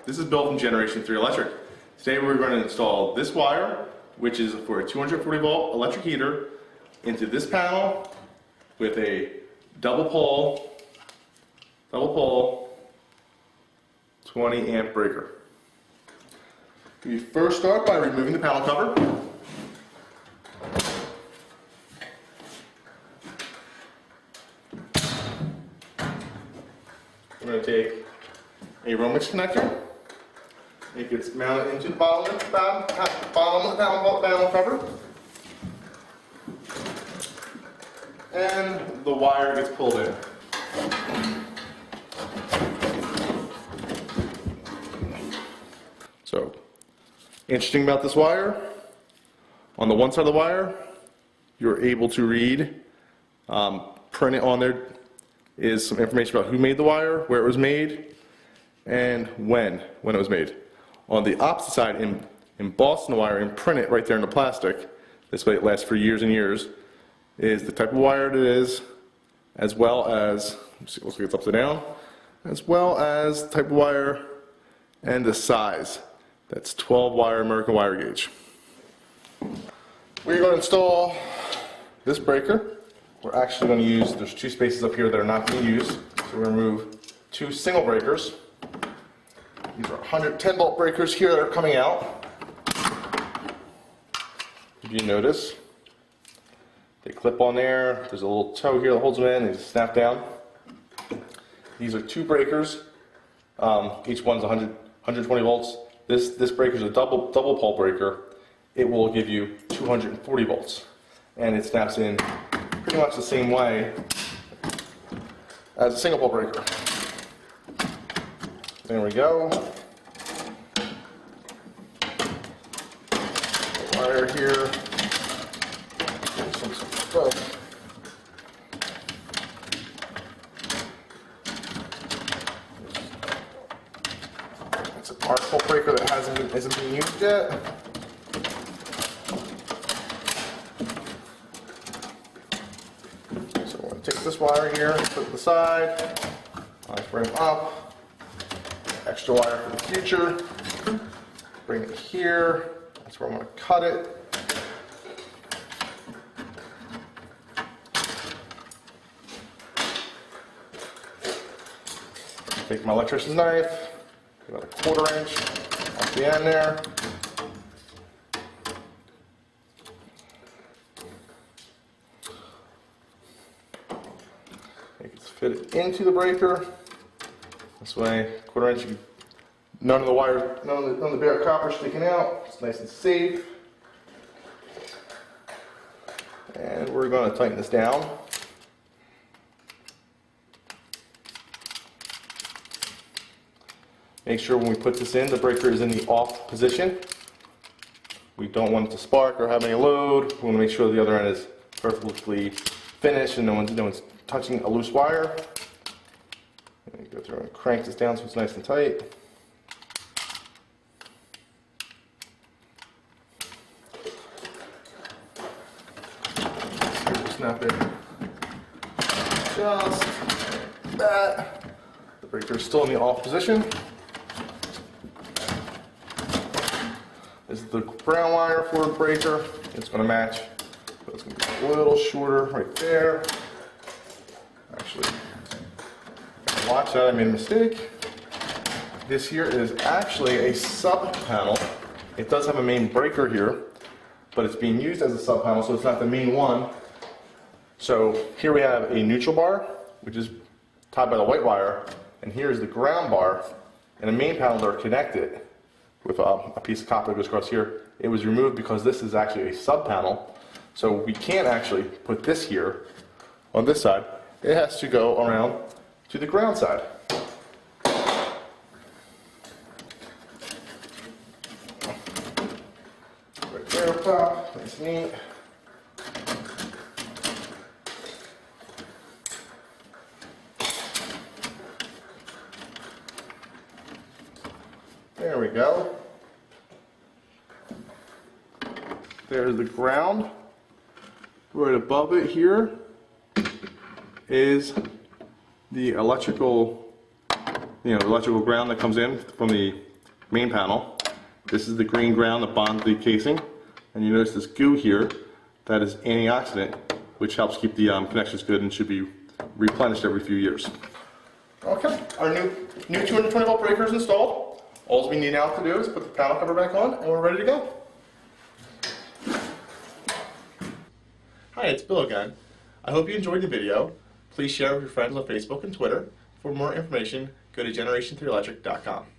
This is built from Generation 3 Electric. Today we're going to install this wire, which is for a 240 volt electric heater, into this panel with a double pole 20 amp breaker. We first start by removing the panel cover. We're going to take a Romex connector. It gets mounted into the bottom of the panel cover. And the wire gets pulled in. So, interesting about this wire, on the one side of the wire, you're able to read, printed on there is some information about who made the wire, where it was made, and when it was made. On the opposite side, embossed in the wire and printed right there in the plastic, this way it lasts for years and years, is the type of wire it is, as well as, let's see it's upside down, as well as the type of wire and the size. That's 12 wire American wire gauge. We're going to install this breaker. We're actually going to use, there's two spaces up here that are not being used, so we're going to remove two single breakers. These are 110 volt breakers here that are coming out. If you notice, they clip on there. There's a little toe here that holds them in. They just snap down. These are two breakers. Each one's 120 volts. This breaker is a double pole breaker. It will give you 240 volts, and it snaps in pretty much the same way as a single pole breaker. There we go. The wire here. Some stuff. It's an arc pole breaker that isn't being used yet. So I'm going to take this wire here, put it to the side. I'll bring it up. Extra wire for the future. Bring it here. That's where I'm going to cut it. Take my electrician's knife, about a 1/4 inch off the end there. You can fit it into the breaker. This way, 1/4 inch, none of the wires, none of the bare copper sticking out. It's nice and safe. And we're going to tighten this down. Make sure when we put this in, the breaker is in the off position. We don't want it to spark or have any load. We want to make sure the other end is perfectly finished and no one's touching a loose wire. And go through and crank this down so it's nice and tight. Snap it just like that. The breaker is still in the off position. This is the brown wire for the breaker. It's going to match, but it's going to be a little shorter right there. Actually, watch that, I made a mistake. This here is actually a sub panel. It does have a main breaker here, but it's being used as a sub panel, so it's not the main one. So here we have a neutral bar, which is tied by the white wire, and here is the ground bar, and the main panel that are connected with a piece of copper that goes across here. It was removed because this is actually a sub panel, so we can't actually put this here on this side. It has to go around to the ground side. Right there, pop, nice and neat. There we go. There's the ground. Right above it here is the electrical, electrical ground that comes in from the main panel. This is the green ground that bonds the casing. And you notice this goo here, that is antioxidant, which helps keep the connections good and should be replenished every few years. Okay, our new 220 volt breaker is installed. All we need now to do is put the panel cover back on and we're ready to go. Hi, it's Bill again. I hope you enjoyed the video. Please share with your friends on Facebook and Twitter. For more information, go to generationthreeelectric.com.